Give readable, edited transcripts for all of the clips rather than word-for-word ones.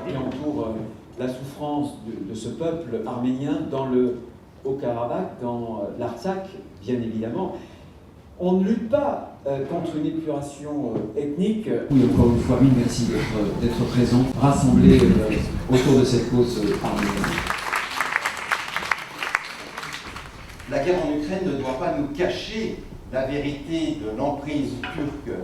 qui entoure la souffrance de ce peuple arménien dans le Haut-Karabakh, dans l'Artsakh, bien évidemment. On ne lutte pas contre une épuration ethnique. Oui, encore une fois, mille merci d'être présent, rassemblés autour de cette cause arménienne. La guerre en Ukraine ne doit pas nous cacher la vérité de l'emprise turque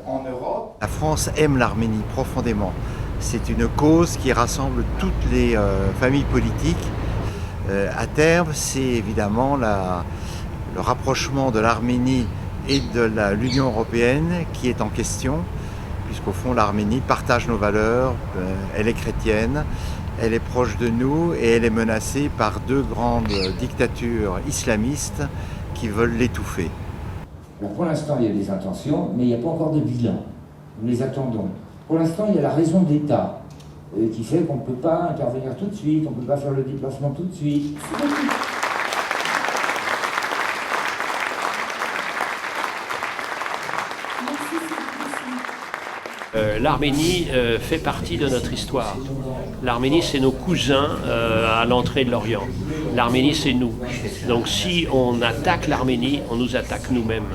en Europe. La France aime l'Arménie profondément. C'est une cause qui rassemble toutes les familles politiques. À terme, c'est évidemment le rapprochement de l'Arménie et de l'Union européenne qui est en question, puisqu'au fond l'Arménie partage nos valeurs, elle est chrétienne, elle est proche de nous et elle est menacée par deux grandes dictatures islamistes qui veulent l'étouffer. Alors pour l'instant, il y a des intentions, mais il n'y a pas encore de bilan. Nous les attendons. Pour l'instant, il y a la raison d'État qui fait qu'on ne peut pas intervenir tout de suite, on ne peut pas faire le déplacement tout de suite. L'Arménie fait partie de notre histoire. L'Arménie, c'est nos cousins à l'entrée de l'Orient. L'Arménie, c'est nous. Donc si on attaque l'Arménie, on nous attaque nous-mêmes.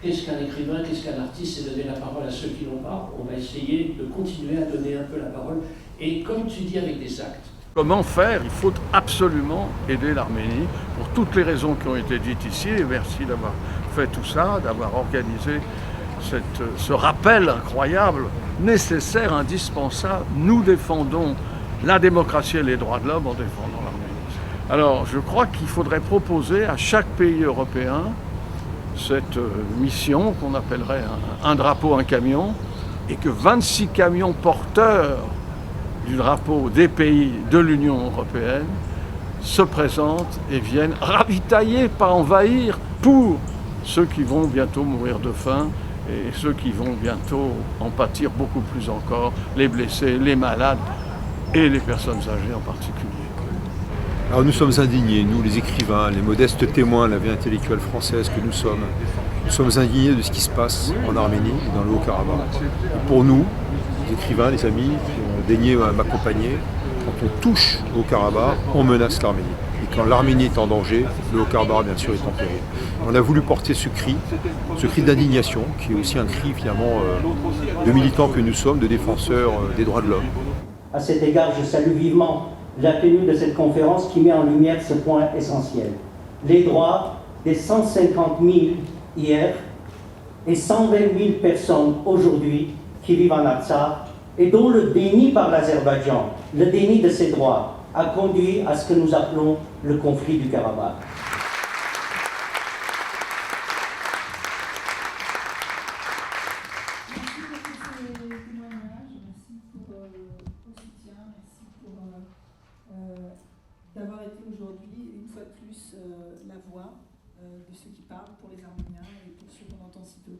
Qu'est-ce qu'un écrivain, qu'est-ce qu'un artiste? C'est donner la parole à ceux qui l'ont pas. On va essayer de continuer à donner un peu la parole. Et comme tu dis, avec des actes. Comment faire? Il faut absolument aider l'Arménie pour toutes les raisons qui ont été dites ici. Et merci d'avoir fait tout ça, d'avoir organisé ce rappel incroyable, nécessaire, indispensable. Nous défendons la démocratie et les droits de l'homme en défendant l'Arménie. Alors je crois qu'il faudrait proposer à chaque pays européen cette mission qu'on appellerait un drapeau, un camion, et que 26 camions porteurs du drapeau des pays de l'Union européenne se présentent et viennent ravitailler, pas envahir, pour ceux qui vont bientôt mourir de faim et ceux qui vont bientôt en pâtir beaucoup plus encore, les blessés, les malades et les personnes âgées en particulier. Alors nous sommes indignés, nous les écrivains, les modestes témoins de la vie intellectuelle française que nous sommes indignés de ce qui se passe en Arménie, dans le Haut-Karabakh. Pour nous, les écrivains, les amis qui ont daigné m'accompagner, quand on touche au Karabakh, on menace l'Arménie. Et quand l'Arménie est en danger, le Haut-Karabakh, bien sûr, est en péril. On a voulu porter ce cri d'indignation, qui est aussi un cri, finalement, de militants que nous sommes, de défenseurs des droits de l'homme. À cet égard, je salue vivement la tenue de cette conférence qui met en lumière ce point essentiel. Les droits des 150 000 hier et 120 000 personnes aujourd'hui qui vivent en Artsakh et dont le déni par l'Azerbaïdjan, le déni de ces droits, a conduit à ce que nous appelons le conflit du Karabakh. D'avoir été aujourd'hui, une fois de plus, la voix de ceux qui parlent pour les Arméniens et pour ceux qu'on entend si peu.